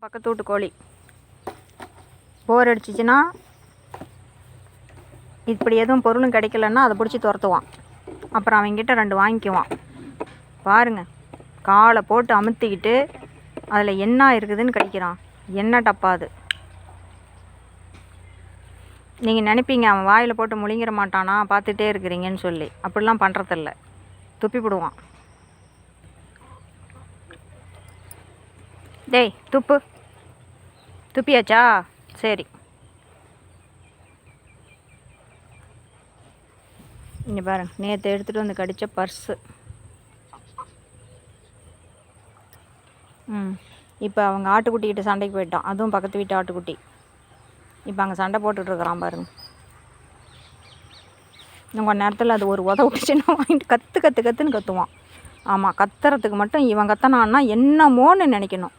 பக்கத்து வீட்டு கோழி போர் அடிச்சிச்சின்னா இப்படி எதுவும் பொருளும் கிடைக்கலன்னா அதை பிடிச்சி துரத்துவான். அப்புறம் அவங்ககிட்ட 2 வாங்கிக்குவான். பாருங்கள், காலை போட்டு அமுத்திக்கிட்டு அதில் என்ன இருக்குதுன்னு கடிக்கிறான். என்ன டப்பாது. நீங்கள் நினைப்பீங்க அவன் வாயில் போட்டு முழுங்கிற மாட்டானா, பார்த்துட்டே இருக்கிறீங்கன்னு சொல்லி. அப்படிலாம் பண்ணுறதில்ல, துப்பி விடுவான். டேய் துப்பியாச்சா? சரி, இங்கே பாருங்க, நேற்று எடுத்துகிட்டு வந்து கடித்த பர்ஸு. இப்போ அவங்க ஆட்டுக்குட்டிக்கிட்ட சண்டைக்கு போயிட்டான். அதுவும் பக்கத்து வீட்டு ஆட்டுக்குட்டி. இப்போ அங்கே சண்டை போட்டுட்ருக்குறான் பாருங்க. இன்னும் கொஞ்ச நேரத்தில் அது ஒரு விட்டுச்சுன்னா வாங்கிட்டு கத்துன்னு கத்துவான். ஆமாம், கத்துறதுக்கு மட்டும் இவன் கத்தனான்னா என்னமோன்னு நினைக்கணும்.